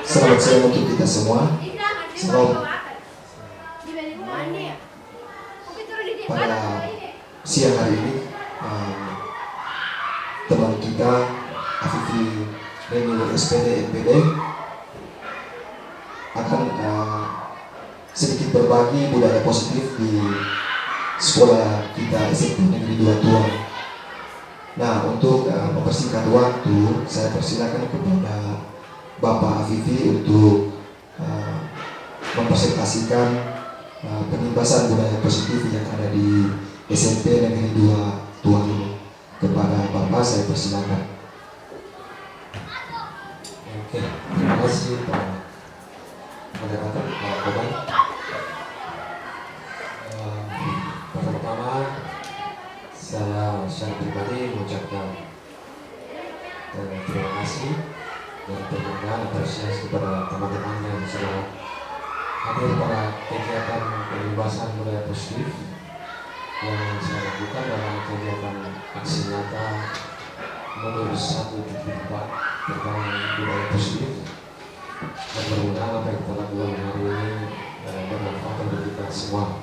Selamat siang untuk kita semua. Selamat pada siang hari ini teman kita Afifi Deni SPD NPD akan sedikit berbagi budaya positif di sekolah kita SMP Negeri 2 Tuang. Nah, untuk mempersingkat waktu, saya persilakan kepada Bapak Afifi untuk mempresentasikan penimbasan budaya positif yang ada di SMP Negeri 2 Tuang ini. Kepada Bapak saya persilakan. Oke, terima kasih Pak Moderator, Pak Koban. Pertama, saya secara pribadi mengucapkan terima kasih dan penghargaan apresiasi kepada teman-teman yang sudah hadir pada kegiatan pembebasan budaya positif yang saya lakukan dalam kegiatan aksi nyata nomor 1.4 tentang budaya positif. Dan mudah-mudahan apa yang kita lakukan hari ini bermanfaat untuk kita semua.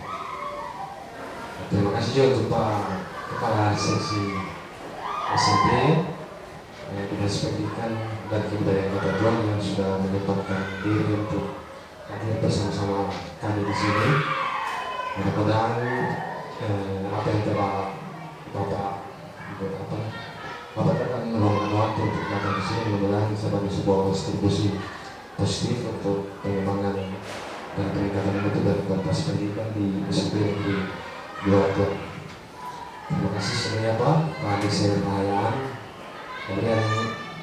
Terima kasih juga untuk Pak Kepala Seksi SMP Dinas Pendidikan dan Kebudayaan Kota Tuang yang sudah menyempatkan diri untuk hadir bersama-sama kami di sini. Mudah-mudahan apa yang telah Bapak akan meluangkan waktu untuk datang di sini, mudah-mudahan sebagai sebuah kontribusi positif untuk pengembangan dan peningkatan mutu dan kualitas pendidikan di SMP Negeri 2 Tuang. Terima kasih sebenarnya Pak Adiksen Rahayaan. Kemudian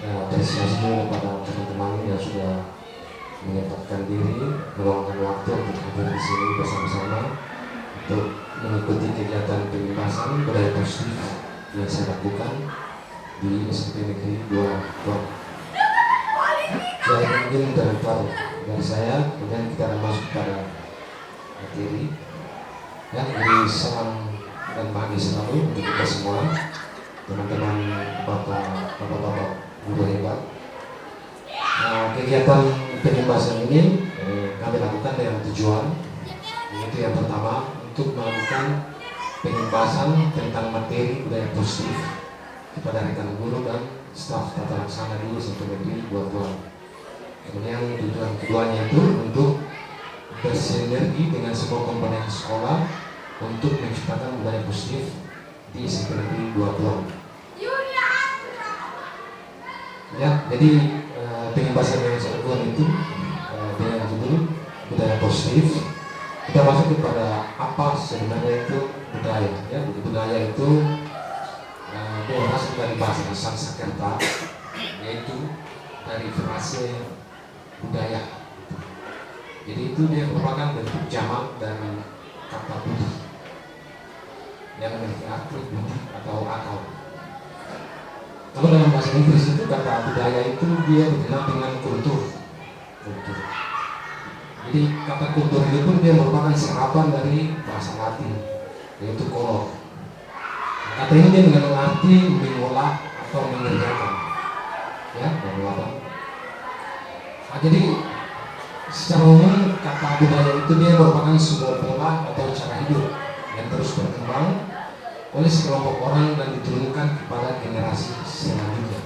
apresiasi juga kepada teman-teman yang sudah menyempatkan diri meluangkan waktu untuk hadir di sini bersama-sama untuk mengikuti kegiatan pembebasan budaya positif yang saya lakukan di SMP Negeri 2 Tuang. Jadi mungkin dari saya, kemudian kita akan masuk pada materi yang beri salam dan pagi selalu untuk kita semua, teman-teman bapak-bapak guru hebat. Kegiatan pembebasan ini kami lakukan dengan tujuan, yaitu yang pertama untuk melakukan pembebasan tentang materi budaya positif kepada rekan guru dan staf tata laksana di SMP Negeri 2 Tuang. Kemudian tujuan keduanya itu untuk bersinergi dengan semua komponen sekolah untuk menciptakan budaya positif di SMP Negeri 2 Tuang. Ya, jadi pembahasan yang saya lakukan itu dengan judul budaya positif. Kita masuk kepada apa sebenarnya itu budaya. Ya, jadi budaya itu berasal dari bahasa Sanskerta, yaitu dari frase budaya. Jadi itu dia merupakan bentuk jamak dari kata budi yang memiliki arti budi atau akal. Kalau dalam bahasa Inggris itu kata budaya itu dia dikenal dengan kultur. Jadi kata kultur itu pun dia merupakan serapan dari bahasa Latin, yaitu color. Kata ini dia mengandung arti mengolah atau mengerjakan, ya, mengolah. Jadi secara umum kata budaya itu dia merupakan sebuah pola atau cara hidup yang terus berkembang oleh sekelompok orang dan diturunkan kepada generasi selanjutnya.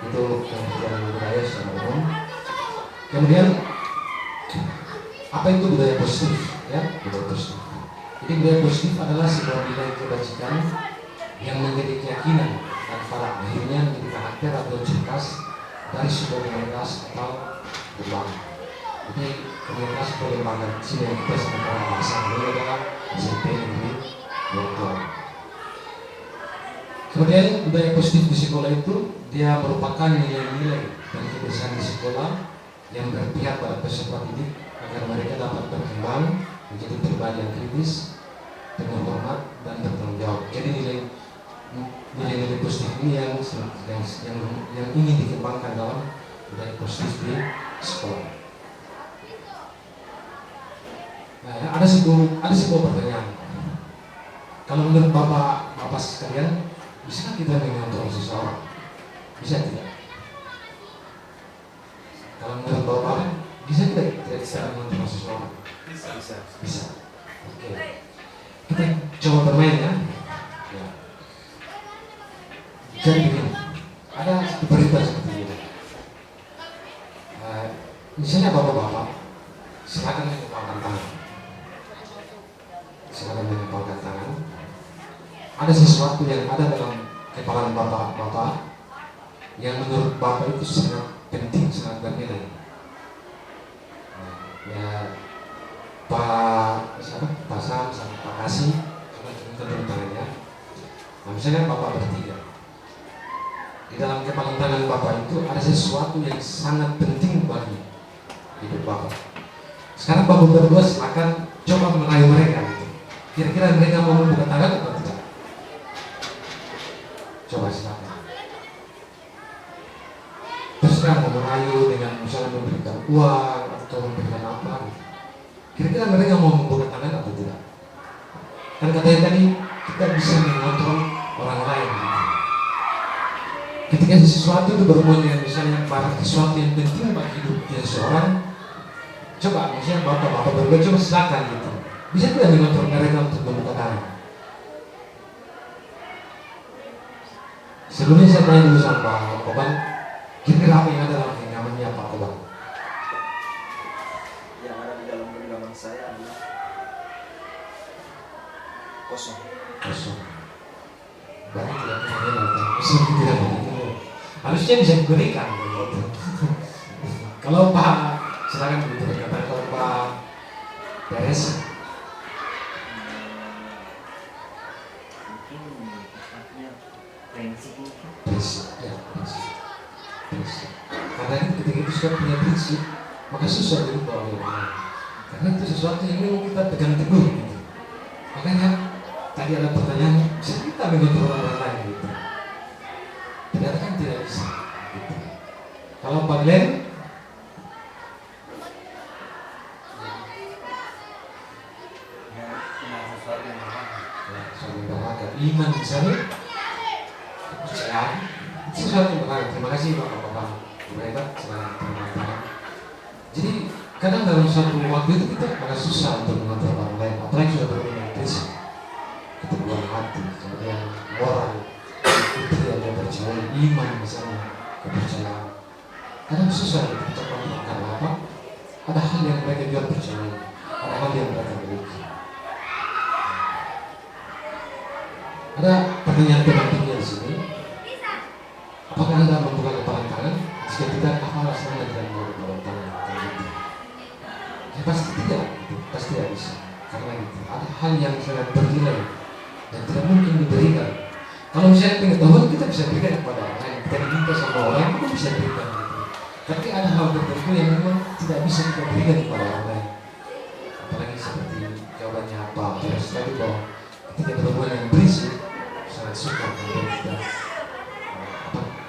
Itu pengertian budaya secara umum. Kemudian apa itu budaya positif? Ya, budaya positif. Jadi budaya positif adalah sebuah nilai kebajikan yang menjadi keyakinan dan pada akhirnya menjadi karakter atau ciri khas dari sebuah komunitas atau lembaga. Jadi komunitas atau lembaga sini yang kita sebut bahasa ini adalah SMP Negeri 2 Tuang. Kemudian budaya positif di sekolah itu dia merupakan nilai-nilai dan kebiasaan di sekolah yang berpihak pada peserta didik agar mereka dapat berkembang menjadi pribadi yang kritis, penuh hormat dan bertanggung jawab. Jadi nilai-nilai positif ini yang ingin dikembangkan dalam budaya positif di sekolah. Nah, ada sebuah pertanyaan. Kalau menurut bapak sekalian, bisa kita mengontrol seseorang? Bisa tidak? Kalau menurut bapak, bisa mengontrol seseorang? Bisa. Bisa. Oke. Kita coba bermain ya. Ya. Jadi begini, ada satu berita seperti ini. Misalnya bapak-bapak, silakan mengepalkan tangan. Silakan mengepalkan tangan. Ada sesuatu yang ada dalam kepala bapak-bapak yang menurut bapak itu sangat penting, sangat bernilai. Ya, Pak Sam sama Pak Kasih, coba turun tangannya. Nah, misalnya bapak bertiga. Di dalam kepala tangan bapak itu ada sesuatu yang sangat penting bagi hidup bapak. Sekarang bapak berdua silakan coba merayu mereka. Kira-kira mereka mau membuka tangan atau tidak? Coba silakan. Terserah mau merayu dengan misalnya memberikan uang atau memberikan apa. Kira-kira mereka mau membuka tangan atau tidak? Kan katanya tadi kita bisa mengontrol orang lain. Ketika sesuatu itu berhubungan dengan misalnya barang sesuatu yang penting bagi hidupnya seseorang, coba misalnya bapak-bapak berdua coba silakan gitu. Bisa tidak mengontrol mereka untuk membuka tangan? Sebelumnya saya tanya dulu sama Pak Koban, kira-kira apa yang ada dalam genggamannya Pak Koban? Yang ada di dalam genggaman saya adalah kosong. Kosong. Berarti tidak punya nilai, kosong tidak begitu. Harusnya bisa diberikan. Kalau Pak, silakan begitu berkata. Kalau Pak beres. Mungkin tepatnya prinsip mungkin. Prinsip, ya prinsip. Karena ketika itu sudah punya prinsip, maka susah dirubah oleh orang lain. Karena itu sesuatu yang memang kita pegang teguh. Gitu. Makanya tadi ada pertanyaan, bisa kita mengontrol orang lain gitu. Ternyata kan tidak bisa. Gitu. Kalau Pak Glenn, Ya, sesuatu yang berharga. ya, soal berharga, iman misalnya, kepercayaan, itu sesuatu yang berharga. Terima kasih Bapak-Bapak, mereka selamat terima kasih. Jadi kadang dalam suatu waktu itu kita agak susah untuk mengontrol orang lain, apalagi sudah berbeda prinsip, keteguhan hati, kemudian moral, itu yang dia percaya, iman misalnya, kepercayaan. Kadang susah untuk kita kontrol karena apa? Ada hal yang mereka juga percaya, ada hal yang mereka miliki. Ada pertanyaan pentingnya di sini. Apakah Anda membuka kepala tangan? Jika tidak, apa alasan Anda tidak membuka kepala tangan? Gitu. Ya pasti tidak, gitu. Pasti tidak bisa. Karena gitu, ada hal yang sangat bernilai dan tidak mungkin diberikan. Kalau misalnya pengetahuan kita bisa berikan kepada orang lain, kita diminta sama orang kita bisa berikan. Gitu. Tapi ada hal tertentu yang memang tidak bisa kita berikan kepada orang lain. Apalagi seperti jawabannya apa? Terus tadi bahwa ketika berhubungan dengan prinsip sangat suka kemudian kita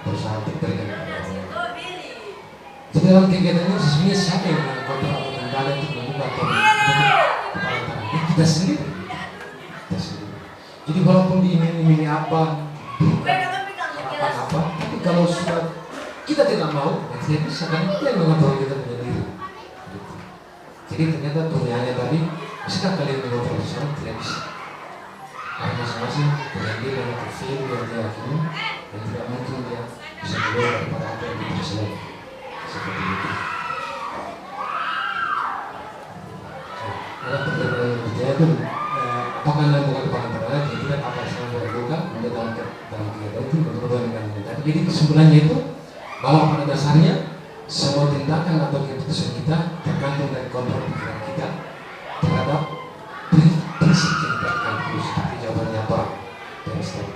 berusaha untuk berikan kepada orang lain. Jadi dalam kegiatan ini sesungguhnya siapa yang melakukan atau kendala untuk membuka atau kepala tangan? Kita sendiri. Kita sendiri. Jadi walaupun diiming-imingi apa, harapan apa, tapi kalau sudah kita tidak mau, ya tidak bisa kan itu yang mengontrol kita punya diri. Gitu. Jadi ternyata pertanyaannya tadi, bisakah kalian mengontrol seseorang? Tidak bisa. Karena masing-masing punya diri yang kecil yang dia yakini dan tidak mungkin dia bisa keluar daripada apa yang dipercayai. Seperti itu. Ada pertanyaan yang bertanya itu, apakah Anda bukan kepala tangan? Jadi tidak apa yang saya lakukan dalam kegiatan itu berhubungan dengan tadi. Jadi kesimpulannya itu bahwa pada dasarnya semua tindakan atau keputusan kita tergantung dari kontrol pikiran kita terhadap prinsip yang kita akan seperti jawabannya apa dari tadi.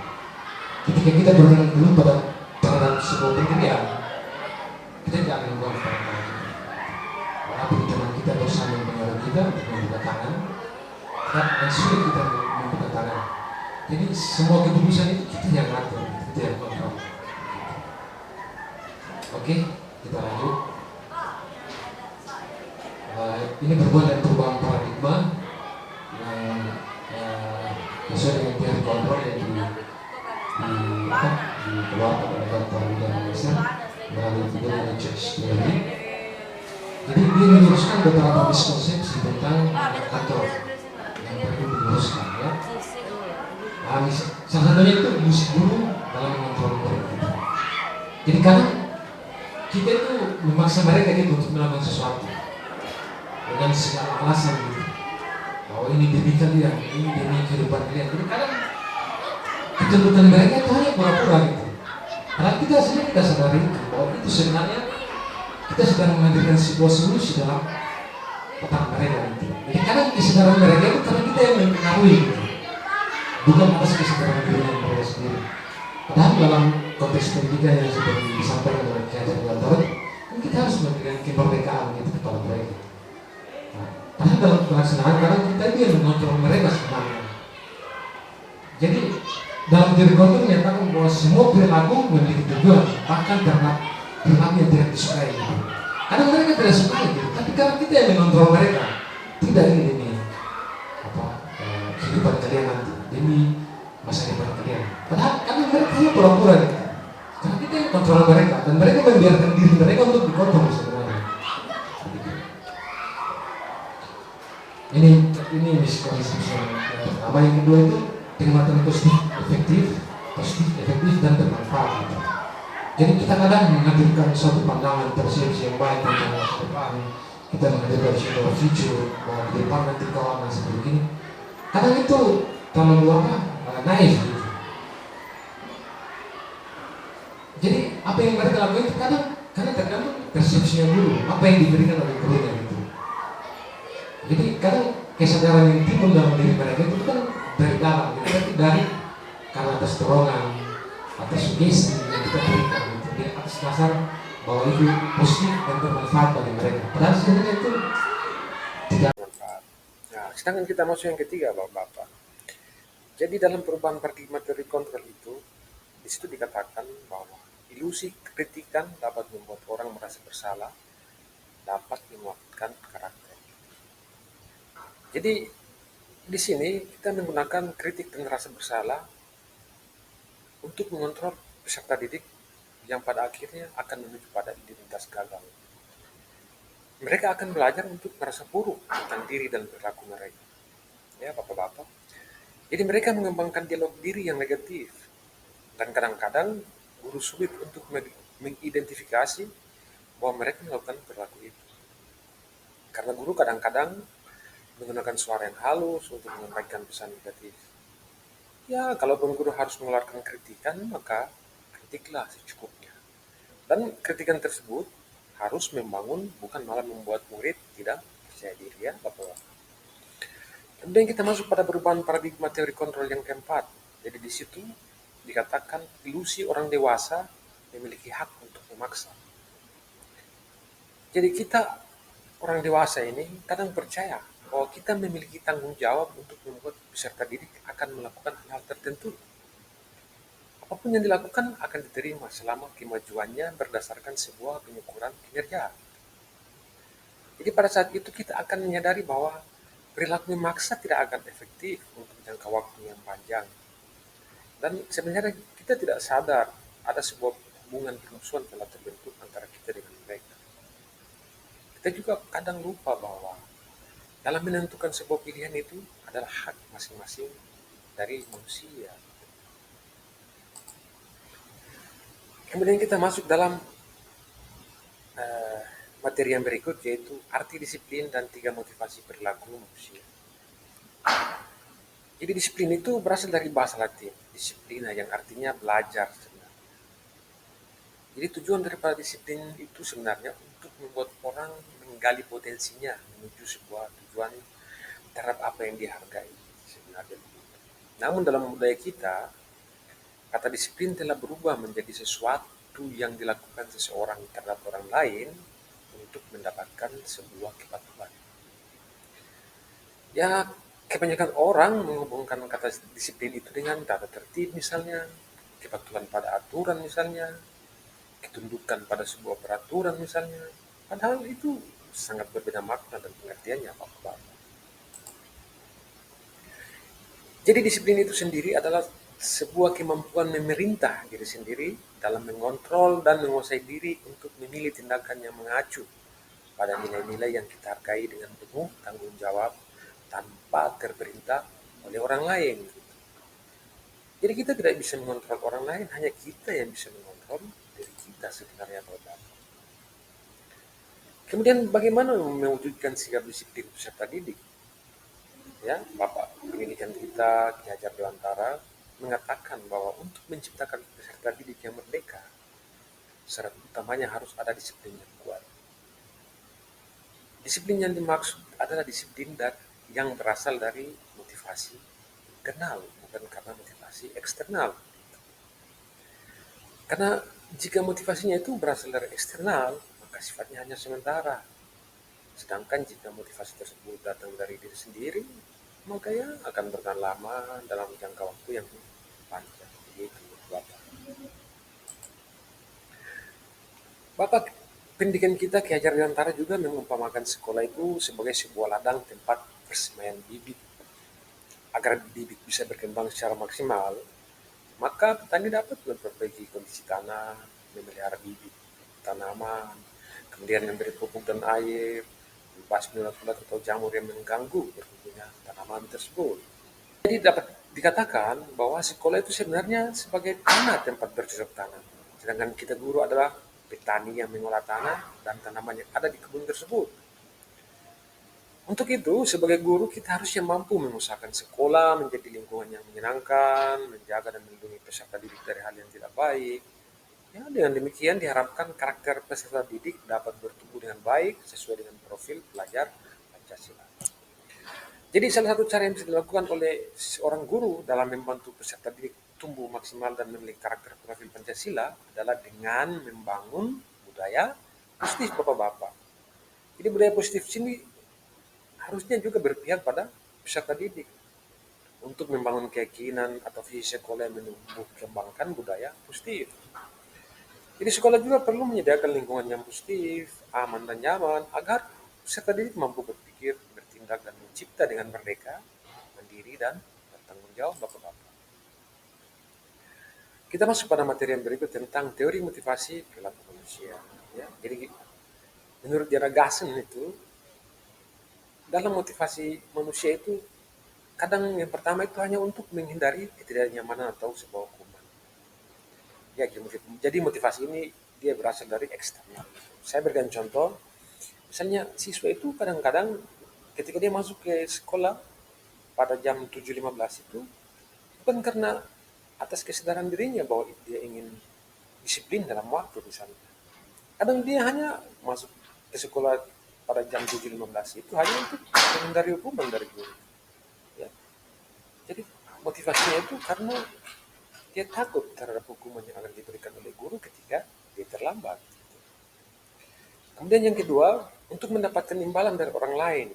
Ketika kita berpegang dulu terhadap sebuah pendirian, kita tidak akan membuang tangan kita. Walaupun teman kita bersama mempengaruhi kita untuk membuka tangan, kita akan sulit kita membuka tangan. Jadi semua keputusan itu kita yang atur, kita yang kontrol. Oke, kita lanjut. Ini berhubungan dengan perubahan paradigma yang sesuai dengan teori kontrol yang dikeluarkan oleh Dr. William Glasser melalui figur Church Theory. Jadi dia meluruskan beberapa miskonsepsi tentang kantor yang perlu diluruskan ya. Nah, salah satunya itu musik guru dalam mengontrol murid. Jadi kadang kita itu memaksa mereka gitu untuk melakukan sesuatu dengan segala alasan gitu. Bahwa ini demi kalian, ini demi kehidupan kalian. Jadi kadang kecenderungan mereka itu hanya pura-pura gitu. Karena kita sendiri tidak sadari bahwa itu sebenarnya kita sedang menghadirkan sebuah solusi dalam otak mereka gitu. Jadi kadang kesadaran mereka itu karena kita yang mempengaruhi gitu. Bukan atas kesadaran diri mereka sendiri. Padahal dalam konteks pendidikan yang seperti disampaikan oleh Kiai Darwanto, kan kita harus memberikan kemerdekaan gitu kepada mereka. Nah, padahal dalam pelaksanaan kadang kita itu yang mengontrol mereka sebenarnya. Jadi dalam teori kontrol menyatakan bahwa semua perilaku memiliki tujuan, bahkan karena perilaku yang tidak disukai gitu. Kadang mereka tidak suka gitu, tapi karena kita yang mengontrol mereka, tidak ini demi kehidupan kalian nanti, demi masa depan kalian. Padahal karena mereka hanya pura-pura gitu. Karena kita yang kontrol mereka dan mereka membiarkan diri mereka untuk dikontrol sebenarnya. Ini miskonsepsi yang pertama. Yang kedua itu pengamatan positif, efektif dan bermanfaat. Gitu. Jadi kita kadang menghadirkan suatu pandangan persepsi yang baik tentang masa depan. Kita menghadirkan suatu future bahwa di depan nanti kawan seperti ini. Kadang itu terlalu naif gitu. Jadi apa yang mereka lakukan itu kadang karena tergantung persepsinya dulu, apa yang diberikan oleh gurunya gitu. Jadi kadang kesadaran yang timbul dalam diri mereka itu kan dari dalam, gitu. Tapi dari karena atas dorongan, atas sugesti yang kita berikan gitu. Di atas dasar bahwa itu positif dan bermanfaat bagi mereka. Padahal sebenarnya itu tidak bermanfaat. Nah, sedangkan kita masuk yang ketiga, Bapak-Bapak. Jadi dalam perubahan paradigma teori kontrol itu, di situ dikatakan bahwa ilusi kritikan dapat membuat orang merasa bersalah, dapat menguatkan karakter. Jadi di sini kita menggunakan kritik dan rasa bersalah untuk mengontrol peserta didik yang pada akhirnya akan menuju pada identitas gagal. Mereka akan belajar untuk merasa buruk tentang diri dan perilaku mereka. Ya, Bapak-Bapak. Jadi mereka mengembangkan dialog diri yang negatif. Dan kadang-kadang guru sulit untuk mengidentifikasi bahwa mereka melakukan perilaku itu. Karena guru kadang-kadang menggunakan suara yang halus untuk menyampaikan pesan negatif. Ya, kalaupun guru harus mengeluarkan kritikan, maka kritiklah secukupnya. Dan kritikan tersebut harus membangun, bukan malah membuat murid tidak percaya diri, ya Bapak-Bapak. Kemudian kita masuk pada perubahan paradigma teori kontrol yang keempat. Jadi di situ dikatakan ilusi orang dewasa memiliki hak untuk memaksa. Jadi kita orang dewasa ini kadang percaya bahwa kita memiliki tanggung jawab untuk membuat peserta didik akan melakukan hal tertentu. Apapun yang dilakukan akan diterima selama kemajuannya berdasarkan sebuah pengukuran kinerja. Jadi pada saat itu kita akan menyadari bahwa perilaku memaksa tidak akan efektif untuk jangka waktu yang panjang. Dan sebenarnya kita tidak sadar ada sebuah hubungan permusuhan telah terbentuk antara kita dengan mereka. Kita juga kadang lupa bahwa dalam menentukan sebuah pilihan itu adalah hak masing-masing dari manusia. Kemudian kita masuk dalam materi yang berikut, yaitu arti disiplin dan 3 motivasi perilaku manusia. Jadi disiplin itu berasal dari bahasa Latin, disiplina, yang artinya belajar sebenarnya. Jadi tujuan daripada disiplin itu sebenarnya untuk membuat orang menggali potensinya menuju sebuah tujuan terhadap apa yang dihargai sebenarnya. Namun dalam budaya kita, kata disiplin telah berubah menjadi sesuatu yang dilakukan seseorang terhadap orang lain untuk mendapatkan sebuah kepatuhan. Ya, kebanyakan orang menghubungkan kata disiplin itu dengan tata tertib misalnya, kepatuhan pada aturan misalnya, ketundukan pada sebuah peraturan misalnya. Padahal itu sangat berbeda makna dan pengertiannya, Bapak-Bapak. Jadi disiplin itu sendiri adalah sebuah kemampuan memerintah diri sendiri dalam mengontrol dan menguasai diri untuk memilih tindakan yang mengacu pada nilai-nilai yang kita hargai dengan penuh tanggung jawab tanpa terperintah oleh orang lain. Jadi kita tidak bisa mengontrol orang lain, hanya kita yang bisa mengontrol diri kita sebenarnya, Bapak. Kemudian bagaimana mewujudkan sikap disiplin peserta didik? Ya, Bapak pendidikan kita, Ki Hajar Dewantara, mengatakan bahwa untuk menciptakan peserta didik yang merdeka, syarat utamanya harus ada disiplin yang kuat. Disiplin yang dimaksud adalah disiplin yang berasal dari motivasi internal, bukan karena motivasi eksternal. Karena jika motivasinya itu berasal dari eksternal, maka sifatnya hanya sementara. Sedangkan jika motivasi tersebut datang dari diri sendiri, maka ya akan bertahan lama dalam jangka waktu yang panjang. Begitu, Bapak. Bapak pendidikan kita Ki Hajar Dewantara juga mengumpamakan sekolah itu sebagai sebuah ladang tempat persemaian bibit. Agar bibit bisa berkembang secara maksimal, maka petani dapat memperbaiki kondisi tanah, memelihara bibit tanaman, kemudian memberi pupuk dan air, membasmi ulat-ulat atau jamur yang mengganggu bertumbuhnya tanaman tersebut. Jadi dapat dikatakan bahwa sekolah itu sebenarnya sebagai tanah tempat bercocok tanam. Sedangkan kita guru adalah petani yang mengolah tanah dan tanaman yang ada di kebun tersebut. Untuk itu, sebagai guru kita harusnya mampu mengusahakan sekolah menjadi lingkungan yang menyenangkan, menjaga dan melindungi peserta didik dari hal yang tidak baik. Ya, dengan demikian diharapkan karakter peserta didik dapat bertumbuh dengan baik sesuai dengan profil pelajar Pancasila. Jadi salah satu cara yang bisa dilakukan oleh seorang guru dalam membantu peserta didik tumbuh maksimal dan memiliki karakter profil Pancasila adalah dengan membangun budaya positif, Bapak-Bapak. Jadi budaya positif sini harusnya juga berpihak pada peserta didik untuk membangun keyakinan atau visi sekolah yang menumbuh kembangkan budaya positif. Jadi sekolah juga perlu menyediakan lingkungan yang positif, aman dan nyaman agar peserta didik mampu berpikir, bertindak dan mencipta dengan merdeka, mandiri dan bertanggung jawab, Bapak-Bapak. Kita masuk pada materi yang berikut tentang teori motivasi perilaku manusia. Ya, jadi menurut Jara Gassen itu, dalam motivasi manusia itu kadang yang pertama itu hanya untuk menghindari ketidaknyamanan atau sebuah hukuman. Ya, jadi motivasi ini dia berasal dari eksternal. Saya berikan contoh, misalnya siswa itu kadang-kadang ketika dia masuk ke sekolah pada jam 7.15 itu bukan karena atas kesadaran dirinya bahwa dia ingin disiplin dalam waktu misalnya. Kadang dia hanya masuk ke sekolah pada jam 7.15 itu hanya untuk menghindari hukuman dari guru. Ya. Jadi motivasinya itu karena dia takut terhadap hukuman yang akan diberikan oleh guru ketika dia terlambat. Kemudian yang kedua, untuk mendapatkan imbalan dari orang lain.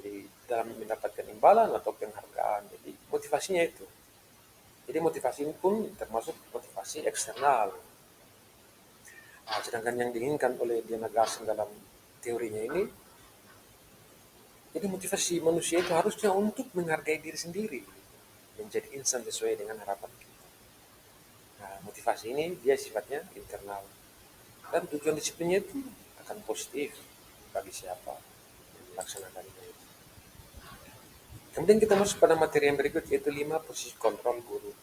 Jadi dalam mendapatkan imbalan atau penghargaan, jadi motivasinya itu. Jadi motivasi ini pun termasuk motivasi eksternal. Nah, sedangkan yang diinginkan oleh Diana Gassen dalam teorinya ini, jadi motivasi manusia itu harusnya untuk menghargai diri sendiri, menjadi insan sesuai dengan harapan kita. Nah, motivasi ini dia sifatnya internal. Dan tujuan disiplinnya itu akan positif bagi siapa yang melaksanakannya. Kemudian kita masuk pada materi yang berikut, yaitu 5 posisi kontrol guru.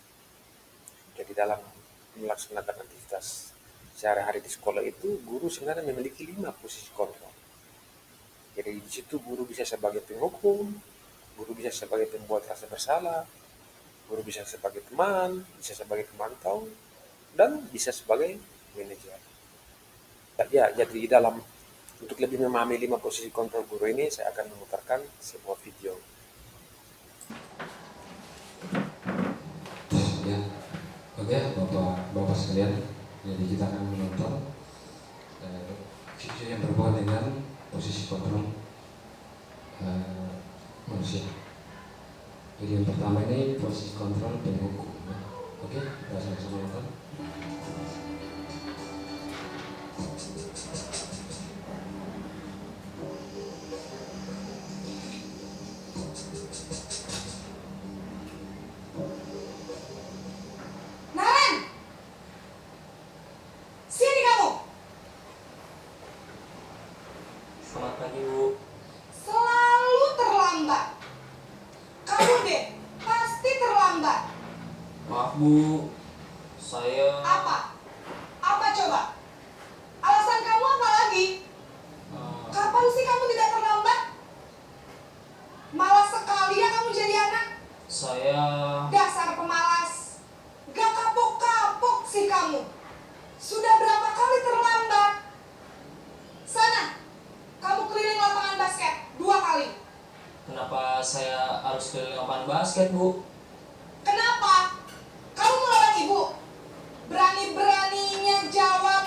Jadi dalam melaksanakan aktivitas sehari-hari di sekolah itu, guru sebenarnya memiliki 5 posisi kontrol. Jadi di situ guru bisa sebagai penghukum, guru bisa sebagai pembuat rasa bersalah, guru bisa sebagai teman, bisa sebagai pemantau, dan bisa sebagai manajer. Ya, jadi dalam untuk lebih memahami 5 posisi kontrol guru ini, saya akan memutarkan sebuah video. Ya, oke, Bapak sekalian, jadi kita akan menonton video yang berhubungan dengan posisi kontrol manusia. Jadi yang pertama ini posisi kontrol penghukum. Oke, kita sama-sama nonton. Naran, sini kamu. pagi, Bu. Selalu terlambat. Kamu deh, pasti terlambat. Maaf, Bu. Saya Apa? Apa coba? Alasan kamu apa lagi? Kapan sih kamu tidak terlambat? Malas sekali ya kamu jadi anak. saya Dasar pemalas. Gak kapok-kapok sih kamu. Sudah berapa kali terlambat? Sana, kamu keliling lapangan basket 2 kali. Kenapa saya harus keliling lapangan basket, Bu? Kenapa? Kamu melawan ibu. Berani-beraninya jawab.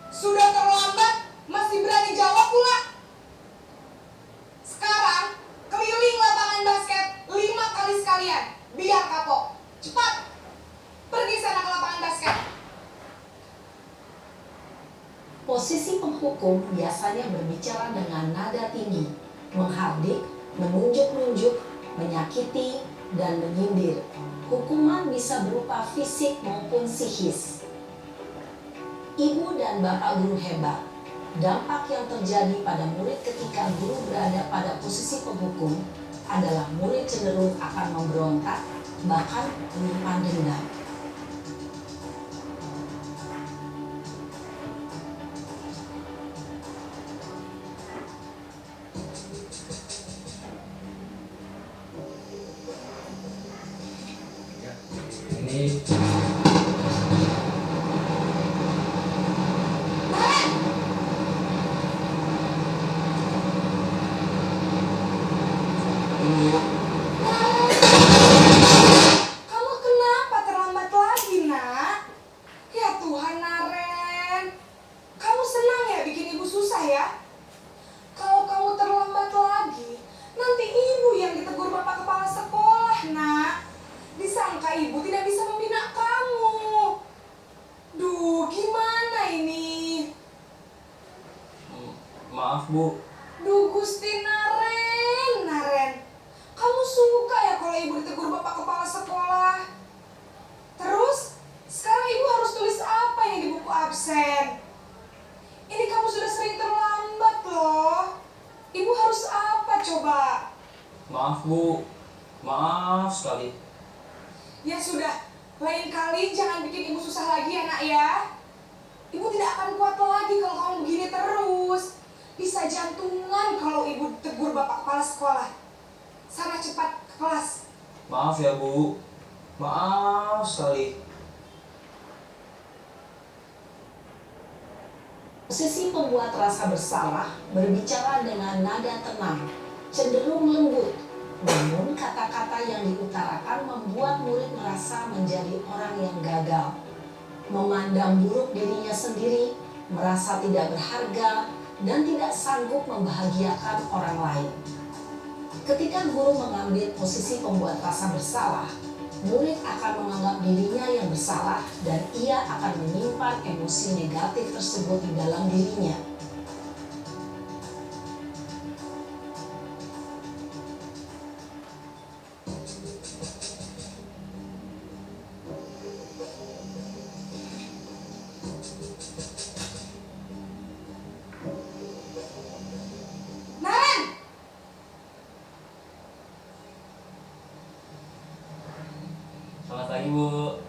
Sudah terlambat, masih berani jawab pula. Sekarang, keliling lapangan basket 5 kali sekalian. Biar kapok. Cepat. Pergi sana ke lapangan basket. Posisi penghukum biasanya berbicara dengan nada tinggi, menghardik, menunjuk-nunjuk, menyakiti, dan menyindir. Hukuman bisa berupa fisik maupun psikis. Ibu dan bapak guru hebat. Dampak yang terjadi pada murid ketika guru berada pada posisi penghukum adalah murid cenderung akan memberontak, bahkan menyimpan dendam. Ini Kamu kenapa terlambat lagi, nak? Ya Tuhan, Naren. Kamu senang ya bikin ibu susah ya? Kalau kamu terlambat lagi, nanti ibu yang ditegur bapak kepala sekolah, nak. Disangka ibu tidak bisa membina kamu. Duh, gimana ini? Maaf, Bu. Duh, Gusti Naren, Naren. Kamu suka ya kalau ibu ditegur bapak kepala sekolah? Terus, sekarang ibu harus tulis apa yang di buku absen? Ini kamu sudah sering terlambat loh. Ibu harus apa coba? Maaf, Bu. Maaf sekali. Ya sudah, lain kali jangan bikin ibu susah lagi ya nak ya. Ibu tidak akan kuat lagi kalau kamu begini terus. Bisa jantungan kalau ibu tegur bapak kepala sekolah. Sana cepat ke kelas. Maaf ya, Bu. Maaf sekali. Posisi pembuat rasa bersalah berbicara dengan nada tenang, cenderung lembut. Namun kata-kata yang diutarakan membuat murid merasa menjadi orang yang gagal. Memandang buruk dirinya sendiri, merasa tidak berharga, dan tidak sanggup membahagiakan orang lain. Ketika guru mengambil posisi pembuat rasa bersalah, murid akan menganggap dirinya yang bersalah dan ia akan menyimpan emosi negatif tersebut di dalam dirinya. Naren! Selamat pagi, Bu.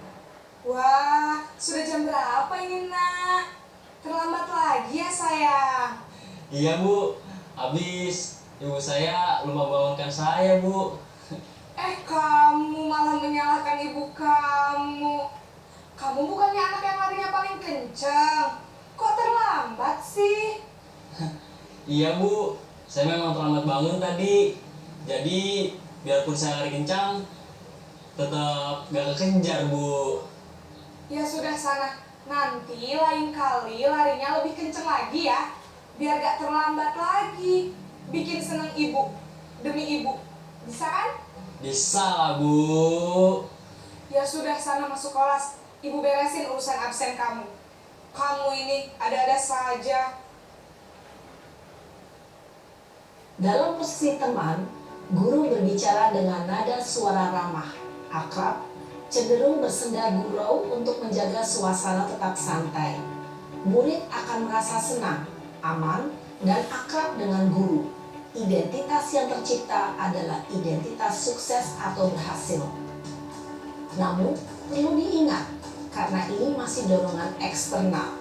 Wah, sudah jam berapa ini nak? Terlambat lagi ya sayang. Iya, Bu. Habis ibu saya lupa bangunkan saya, Bu. Kamu malah menyalahkan ibu kamu. Kamu bukannya anak yang larinya paling kencang. Kok terlambat sih? Iya, Bu. Saya memang terlambat bangun tadi. Jadi, biarpun saya lari kencang, tetap gak kekejar, Bu. Ya sudah sana. Nanti lain kali larinya lebih kencang lagi ya. Biar gak terlambat lagi. Bikin seneng ibu. Demi ibu. Bisa kan? Bisa lah, Bu. Ya sudah sana masuk kelas. Ibu beresin urusan absen kamu. Kamu ini ada-ada saja. Dalam posisi teman, guru berbicara dengan nada suara ramah, akrab, cenderung bersenda gurau untuk menjaga suasana tetap santai. Murid akan merasa senang, aman, dan akrab dengan guru. Identitas yang tercipta adalah identitas sukses atau berhasil. Namun, perlu diingat, karena ini masih dorongan eksternal,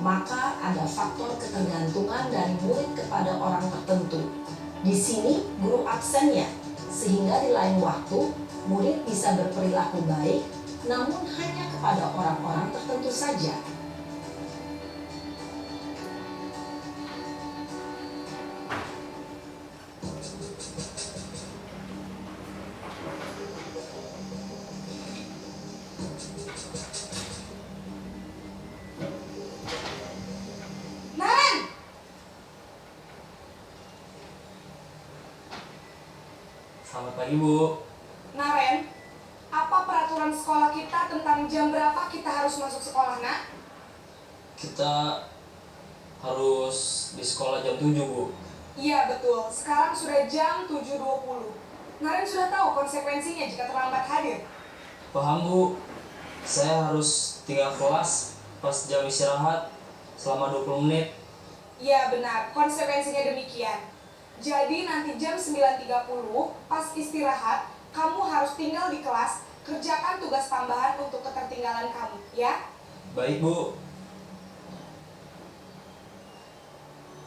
maka ada faktor ketergantungan dari murid kepada orang tertentu. Di sini, guru absennya, sehingga di lain waktu, murid bisa berperilaku baik, namun hanya kepada orang-orang tertentu saja. Naren! Selamat pagi, Bu. Naren, apa peraturan sekolah kita tentang jam berapa kita harus masuk sekolah, nak? Kita harus di sekolah jam 7, Bu. Iya, betul. Sekarang sudah jam 7.20. Naren sudah tahu konsekuensinya jika terlambat hadir. Paham, Bu. Saya harus tinggal kelas pas jam istirahat selama 20 menit. Iya, benar. Konsekuensinya demikian. Jadi nanti jam 9.30 pas istirahat, kamu harus tinggal di kelas, kerjakan tugas tambahan untuk ketertinggalan kamu, ya? Baik, Bu.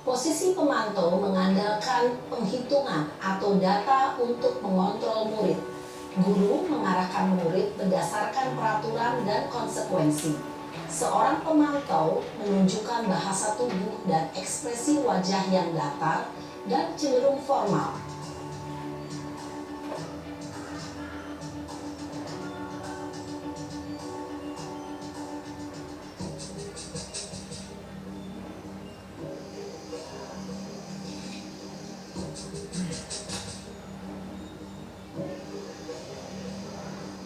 Posisi pemantau mengandalkan penghitungan atau data untuk mengontrol murid. Guru mengarahkan murid berdasarkan peraturan dan konsekuensi. Seorang pemantau menunjukkan bahasa tubuh dan ekspresi wajah yang datar dan cenderung formal.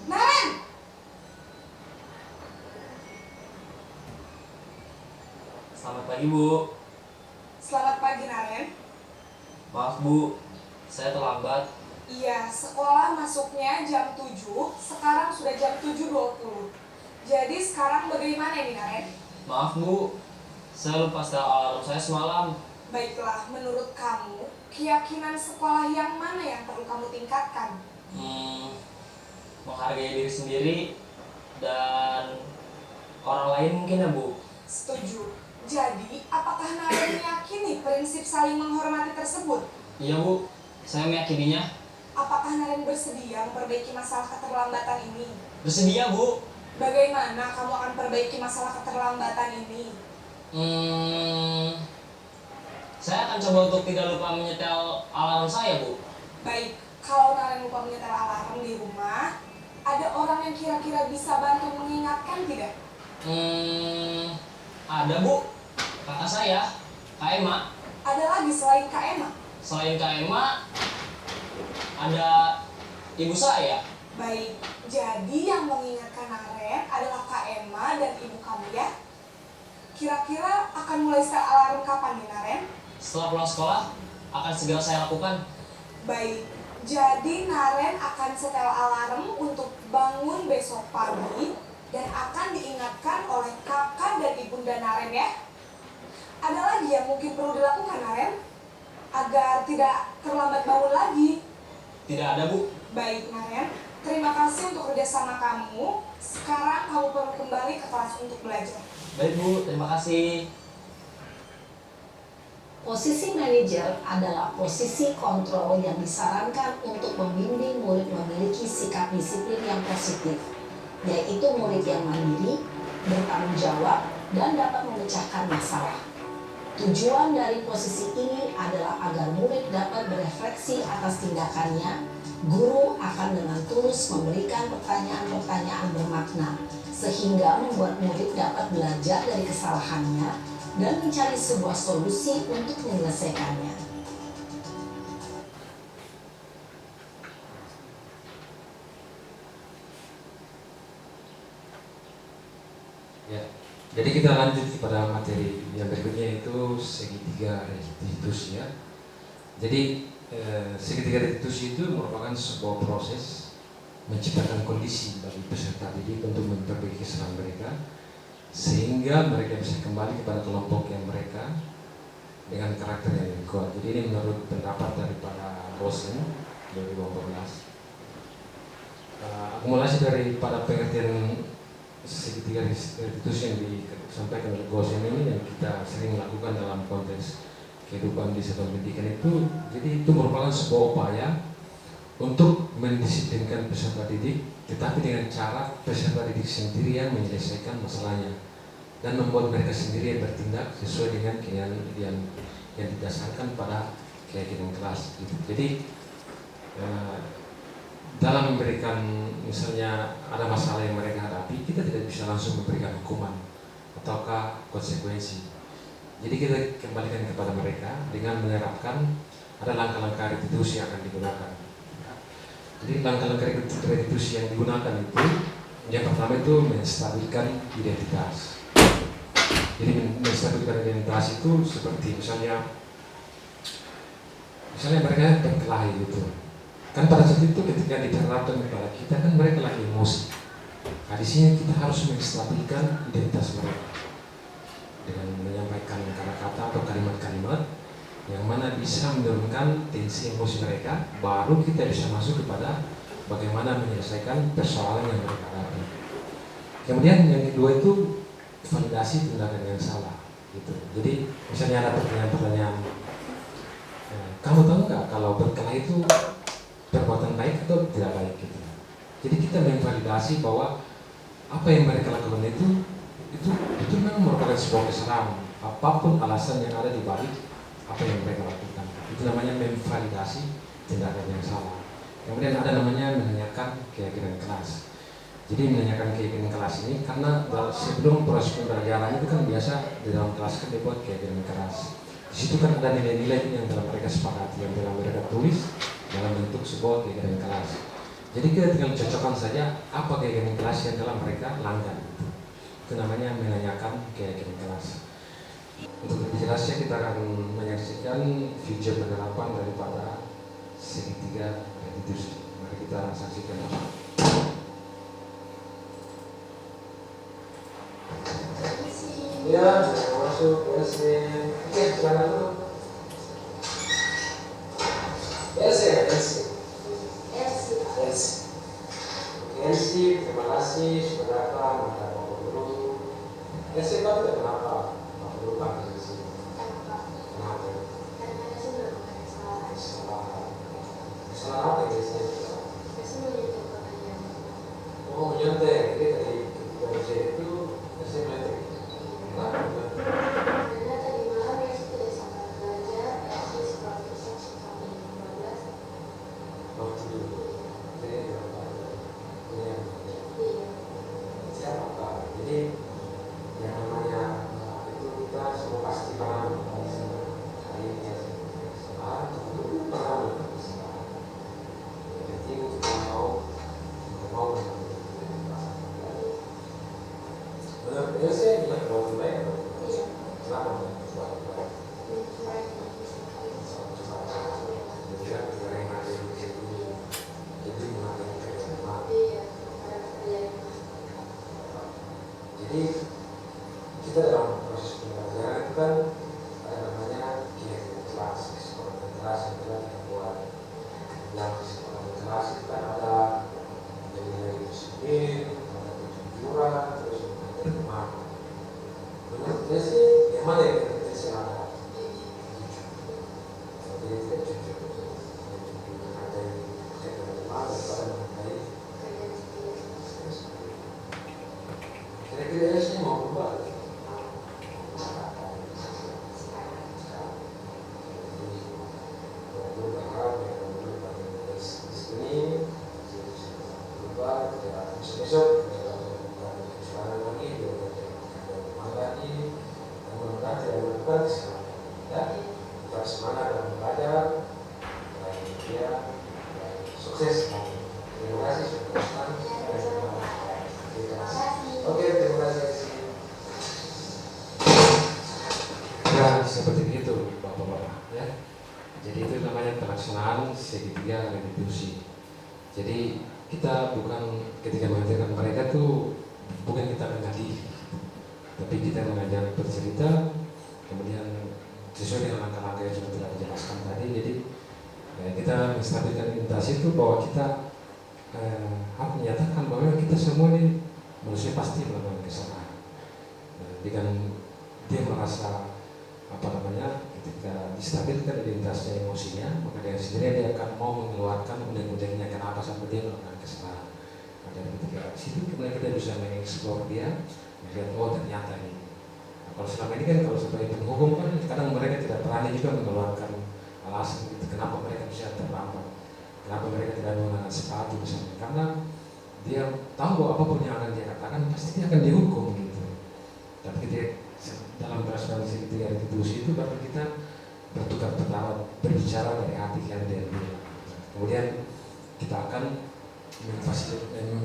Naren! Selamat pagi, Bu. Selamat pagi, Naren. Maaf, Bu. Saya terlambat. Iya, sekolah masuknya jam 7, sekarang sudah jam 7.20. Jadi sekarang bagaimana ini, Naren? Maaf, Bu. Saya lupa setel alarm saya semalam. Baiklah, menurut kamu, keyakinan sekolah yang mana yang perlu kamu tingkatkan? Menghargai diri sendiri dan orang lain mungkin ya, Bu. Setuju. Jadi, apakah Naren meyakini prinsip saling menghormati tersebut? Iya, Bu. Saya meyakininya. Apakah Naren bersedia memperbaiki masalah keterlambatan ini? Bersedia, Bu. Bagaimana kamu akan perbaiki masalah keterlambatan ini? Saya akan coba untuk tidak lupa menyetel alarm saya, Bu. Baik, kalau Naren lupa menyetel alarm di rumah, ada orang yang kira-kira bisa bantu mengingatkan tidak? Ada, Bu. Kakak saya, Kak Emma. Ada lagi selain Kak Emma? Selain Kak Emma, ada ibu saya. Baik, jadi yang mengingatkan Naren adalah Kak Emma dan ibu kamu ya? Kira-kira akan mulai setel alarm kapan nih, Naren? Setelah pulang sekolah, akan segera saya lakukan. Baik, jadi Naren akan setel alarm untuk bangun besok pagi dan akan diingatkan oleh kakak dan ibunda Naren ya. Ada lagi yang mungkin perlu dilakukan, Naren? Agar tidak terlambat bangun lagi. Tidak ada, Bu. Baik, Naren. Terima kasih untuk kerjasama kamu. Sekarang kamu perlu kembali ke kelas untuk belajar. Baik, Bu. Terima kasih. Posisi manajer adalah posisi kontrol yang disarankan untuk membimbing murid memiliki sikap disiplin yang positif, yaitu murid yang mandiri, bertanggung jawab, dan dapat memecahkan masalah. Tujuan dari posisi ini adalah agar murid dapat berefleksi atas tindakannya. Guru akan dengan tulus memberikan pertanyaan-pertanyaan bermakna, sehingga membuat murid dapat belajar dari kesalahannya dan mencari sebuah solusi untuk menyelesaikannya. Ya, jadi kita lanjut pada materi yang berikutnya, itu segitiga restitusi ya. Jadi segitiga restitusi itu merupakan sebuah proses menciptakan kondisi bagi peserta didik untuk memperbaiki kesalahan mereka, sehingga mereka bisa kembali kepada kelompok yang mereka dengan karakter yang lebih kuat. Jadi ini menurut pendapat daripada dosen 2018. Akumulasi daripada pengertian segitiga restitusi yang disampaikan oleh dosen ini yang kita sering lakukan dalam konteks kehidupan di satuan pendidikan itu, jadi itu merupakan sebuah upaya untuk mendisiplinkan peserta didik, tetapi dengan cara peserta didik sendiri yang menyelesaikan masalahnya dan membuat mereka sendiri yang bertindak sesuai dengan yang didasarkan pada keyakinan kelas. Gitu. Jadi dalam memberikan, misalnya ada masalah yang mereka hadapi, kita tidak bisa langsung memberikan hukuman ataukah konsekuensi. Jadi kita kembalikan kepada mereka dengan menerapkan ada langkah-langkah restitusi yang akan digunakan. Jadi langkah-langkah restitusi yang digunakan itu, yang pertama itu menstabilkan identitas. Jadi menstabilkan identitas itu seperti misalnya mereka berkelahi gitu. Kan pada saat itu ketika diterapkan kepada kita kan mereka lagi emosi. Nah di sini kita harus menstabilkan identitas mereka dengan menyampaikan kata-kata atau kalimat-kalimat yang mana bisa menurunkan tensi emosi mereka, baru kita bisa masuk kepada bagaimana menyelesaikan persoalan yang mereka hadapi. Kemudian yang kedua itu validasi tindakan yang salah gitu. Jadi misalnya ada pertanyaan-pertanyaan, kamu tahu nggak kalau berkelahi itu perbuatan baik atau tidak baik gitu. Jadi kita memvalidasi bahwa apa yang mereka lakukan itu memang merupakan sebuah kesalahan, apapun alasan yang ada di balik apa yang mereka lakukan. Itu namanya memvalidasi tindakan yang salah. Kemudian ada namanya menanyakan keyakinan kelas. Jadi menanyakan keyakinan kelas ini karena sebelum proses pembelajaran itu kan biasa di dalam kelas kan dibuat keyakinan kelas. Di situ kan ada nilai-nilai yang telah mereka sepakati, yang telah mereka tulis dalam bentuk sebuah keyakinan kelas. Jadi kita tinggal cocokkan saja apa keyakinan kelas yang telah mereka langgar. Itu namanya menanyakan keyakinan kelas. Untuk lebih jelasnya kita akan menyaksikan video penerapan daripada segitiga restitusi. Mari kita saksikan. Ya, masuk ya. Oke, silakan dulu. Elsie, terima kasih sudah datang. Maka mau dulu. Elsie, kamu tidak kenapa? Mau dulu panggil Elsie. Kenapa? Salah apa ya Elsie? Oh, menyantai. Jadi tadi ketika ujian itu Elsie menyantai. Kenapa? Jadi kita dalam proses pembelajaran itu kan ada namanya keyakinan kelas, kesepakatan kelas yang telah kita buat. Yang kesepakatan kelas itu kan ada nilai itu sendiri, ada kejujuran, terus ada teman. Menurut saya sih yang mana yang kita serahkan? Jadi tidak jujur, ada yang keyakinan teman daripada mengenai kira-kira sih mau berubah. Besok sekarang lagi lagi mudah-mudahan tidak berubah ya, tetap semangat dalam belajar dan dia sukses. Terima kasih sudah datang. Oke, terima kasih. Ya, seperti itu Bapak-bapak ya. Jadi itu namanya pelaksanaan segitiga restitusi. Jadi kita bukan ketika mengajarkan mereka tuh bukan kita mengadili, tapi kita mengajar bercerita, kemudian sesuai dengan menstabilkan identitas itu bahwa kita harus menyatakan bahwa kita semua ini manusia pasti melakukan kesalahan. Dengan dia merasa ketika distabilkan identitasnya, emosinya, maka dengan sendirinya dia akan mau mengeluarkan undang-undangnya kenapa sampai dia melakukan kesalahan. Dari ketika situ kemudian kita bisa mengeksplor dia, melihat oh ternyata ini. Nah, kalau selama ini kan kalau sebagai penghukum kan kadang mereka tidak berani juga mengeluarkan alasan gitu, kenapa mereka bisa terlambat, kenapa mereka tidak menggunakan sepatu misalnya, karena dia tahu bahwa apapun yang akan dia katakan pasti dia akan dihukum gitu. Tapi kita dalam transparansi ketika restitusi itu berarti kita bertukar pendapat, berbicara dari hati yang dia bilang. Kemudian kita akan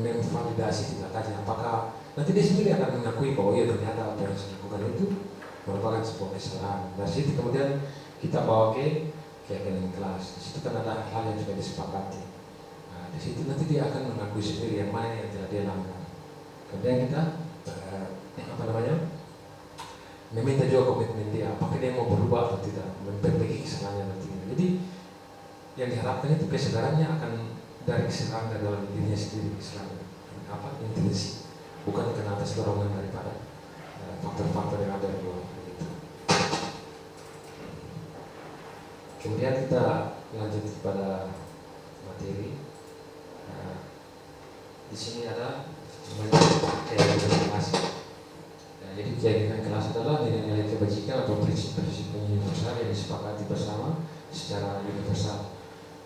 memvalidasi tindakannya, apakah nanti dia sendiri akan mengakui bahwa iya ternyata apa yang saya lakukan itu merupakan sebuah kesalahan. Dari situ kemudian kita bawa ke keyakinan kelas. Di situ kan ada hal yang sudah disepakati. Nah, di situ nanti dia akan mengakui sendiri yang mana yang tidak dia langgar. Kemudian kita meminta juga komitmen dia, apakah dia mau berubah atau tidak, memperbaiki kesalahannya nanti. Jadi yang diharapkan itu kesadarannya akan dari kesadaran dari dalam dirinya sendiri, kesadaran intuisi, bukan karena atas dorongan daripada faktor-faktor yang ada di luar. Gitu. Kemudian kita lanjut pada materi. Di sini ada keyakinan kelas. Jadi keyakinan kelas adalah nilai-nilai kebajikan atau prinsip-prinsip universal yang disepakati bersama secara universal,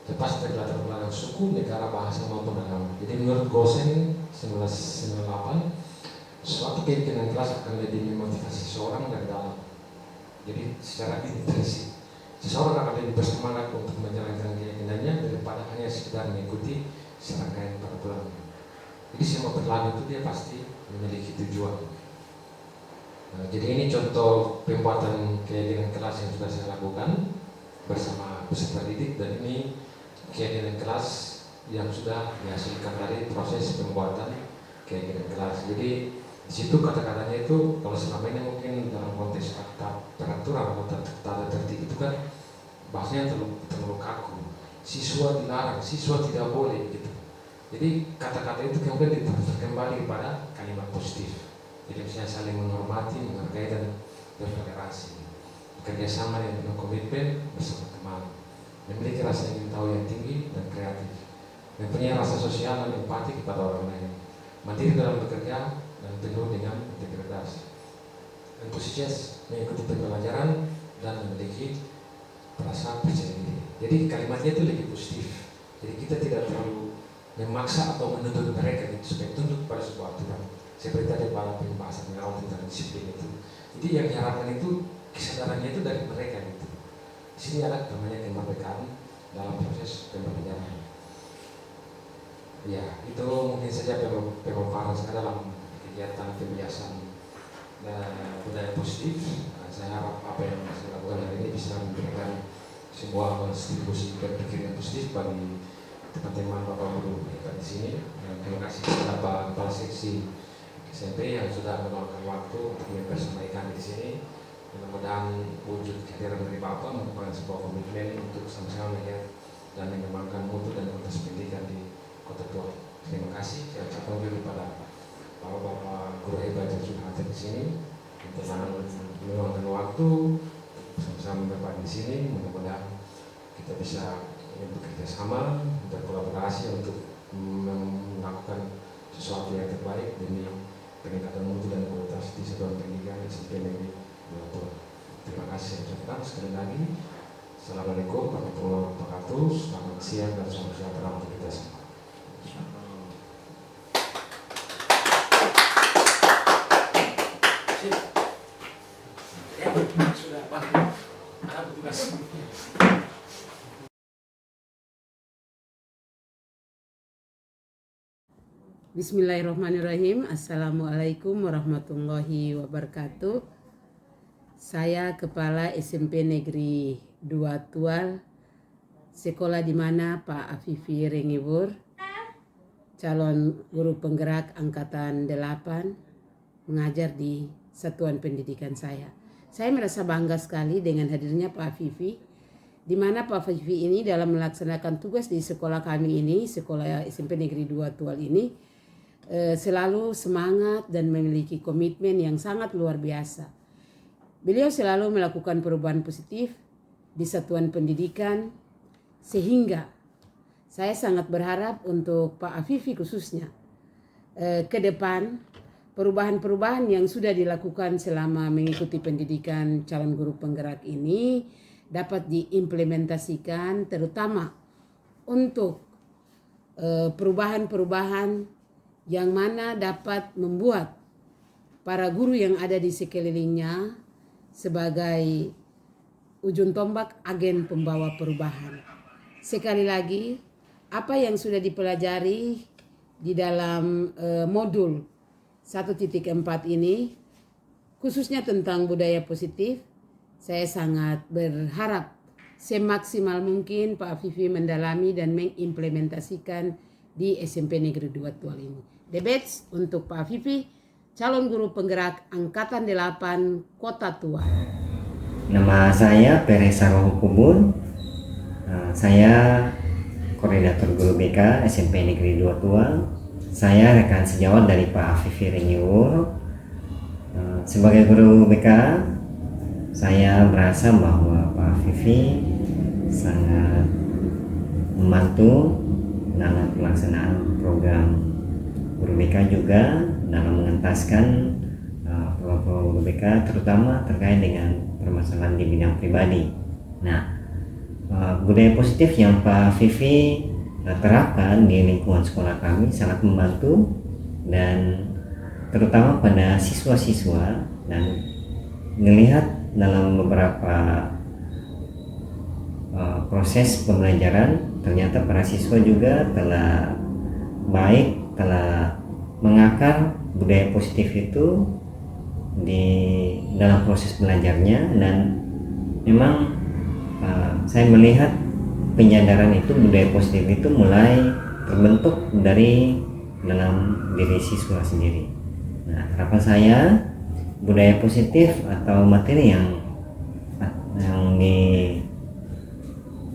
lepas dari latar belakang suku, negara, bahasa maupun agama. Jadi menurut Gosen 1998, suatu keyakinan kelas akan lebih memotivasi seseorang dari dalam. Jadi secara intrinsik, seseorang akan lebih bersemangat untuk menjalankan keyakinannya daripada hanya sekedar mengikuti serangkaian peraturan. Jadi semua berlalu itu dia pasti memiliki tujuan. Nah, jadi ini contoh pembuatan keyakinan kelas yang sudah saya lakukan bersama peserta didik, dan ini keyakinan kelas yang sudah dihasilkan dari proses pembuatan keyakinan kelas. Jadi di situ kata-katanya itu kalau selama ini mungkin dalam konteks peraturan atau tata tertib itu kan bahasanya terlalu kaku. Siswa dilarang, siswa tidak boleh gitu. Jadi kata-kata itu kemudian diputar kembali pada kalimat positif. Jadi misalnya saling menghormati, menghargai dan bertoleransi, bekerja sama yang penuh komitmen bersama teman, memiliki rasa ingin tahu yang tinggi dan kreatif, mempunyai rasa sosial dan empati kepada orang lain, mandiri dalam bekerja dan penuh dengan integritas, antusias mengikuti pembelajaran dan memiliki perasaan percaya diri. Jadi kalimatnya itu lebih positif. Jadi kita tidak terlalu memaksa atau menuntut mereka gitu, supaya tunduk pada sebuah aturan. Seperti tadi pada pembahasan yang awal tentang disiplin itu. Jadi yang diharapkan itu kesadarannya itu dari mereka gitu. Di sini ada namanya kemerdekaan dalam proses pembelajaran. Ya, itu mungkin saja pemaparan saya dalam kegiatan pembiasan budaya positif. Nah, saya harap apa yang saya lakukan hari ini bisa memberikan sebuah kontribusi berpikir yang positif bagi teman-teman Bapak Guru di sini. Dan terima kasih kepada Pak Kepala Seksi SMP yang sudah meluangkan waktu untuk mempersembahkan di sini. Mudah-mudahan wujud kehadiran dari Bapak merupakan sebuah komitmen untuk sama-sama melihat dan mengembangkan mutu dan kualitas pendidikan di Kota Tua. Terima kasih. Saya ucapkan dulu pada Bapak guru hebat yang sudah hadir di sini untuk meluangkan waktu sama-sama berbagi di sini. Mudah-mudahan kita bisa bekerja sama, berkolaborasi untuk melakukan sesuatu yang terbaik demi peningkatan mutu dan kualitas di satuan pendidikan SMP Negeri 2. Terima kasih ucapkan sekali lagi. Assalamualaikum warahmatullahi wabarakatuh. Selamat siang dan salam sejahtera untuk kita semua. Sudah Pak, ada petugas. Bismillahirrahmanirrahim. Assalamualaikum warahmatullahi wabarakatuh. Saya Kepala SMP Negeri 2 Tual, sekolah di mana Pak Afifi Rengibur, calon guru penggerak angkatan 8, mengajar di satuan pendidikan saya. Saya merasa bangga sekali dengan hadirnya Pak Afifi di mana Pak Fifi ini dalam melaksanakan tugas di sekolah kami ini, sekolah SMP Negeri 2 Tual ini, selalu semangat dan memiliki komitmen yang sangat luar biasa. Beliau selalu melakukan perubahan positif di satuan pendidikan, sehingga saya sangat berharap untuk Pak Afifi khususnya ke depan perubahan-perubahan yang sudah dilakukan selama mengikuti pendidikan calon guru penggerak ini dapat diimplementasikan, terutama untuk perubahan-perubahan yang mana dapat membuat para guru yang ada di sekelilingnya sebagai ujung tombak agen pembawa perubahan. Sekali lagi, apa yang sudah dipelajari di dalam modul 1.4 ini, khususnya tentang budaya positif, saya sangat berharap semaksimal mungkin Pak Afifi mendalami dan mengimplementasikan di SMP Negeri 2 Tual ini. The best untuk Pak Afifi, calon guru penggerak Angkatan 8 Kota Tual. Nama saya Peresa Rohukubun. Saya koordinator guru BK SMP Negeri 2 Tual. Saya rekan sejawat dari Pak Afifi Renewur. Sebagai guru BK, saya merasa bahwa Pak Afifi sangat membantu dalam pelaksanaan program guru BK, juga dalam mengentaskan program guru BK, terutama terkait dengan permasalahan di bidang pribadi. Nah, budaya positif yang Pak Fifi terapkan di lingkungan sekolah kami sangat membantu, dan terutama pada siswa-siswa, dan melihat dalam beberapa proses pembelajaran ternyata para siswa juga telah baik, telah mengakar budaya positif itu di dalam proses belajarnya, dan memang saya melihat penyadaran itu, budaya positif itu mulai terbentuk dari dalam diri siswa sendiri. Nah, harapan saya budaya positif atau materi yang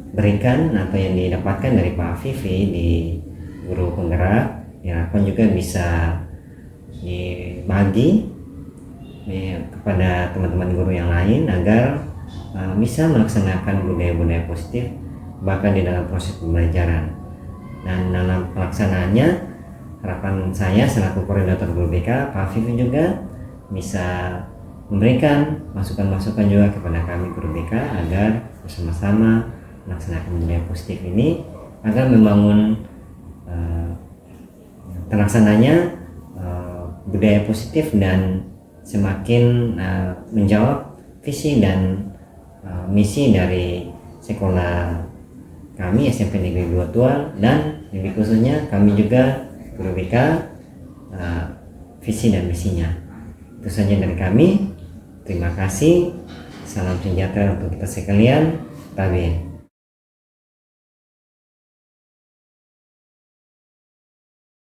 diberikan atau yang didapatkan dari Pak Fifi di guru penggerak, harapan juga bisa dibagi kepada teman-teman guru yang lain agar bisa melaksanakan budaya-budaya positif bahkan di dalam proses pembelajaran. Dan dalam pelaksanaannya, harapan saya selaku koordinator guru BK, Pak Fifi juga bisa memberikan masukan-masukan juga kepada kami guru BK agar bersama-sama melaksanakan budaya positif ini agar membangun terlaksananya budaya positif dan semakin menjawab visi dan misi dari sekolah kami SMP Negeri 2 Tual, dan lebih khususnya kami juga guru BK visi dan misinya. Itu saja dari kami. Terima kasih. Salam sejahtera untuk kita sekalian. Tabin.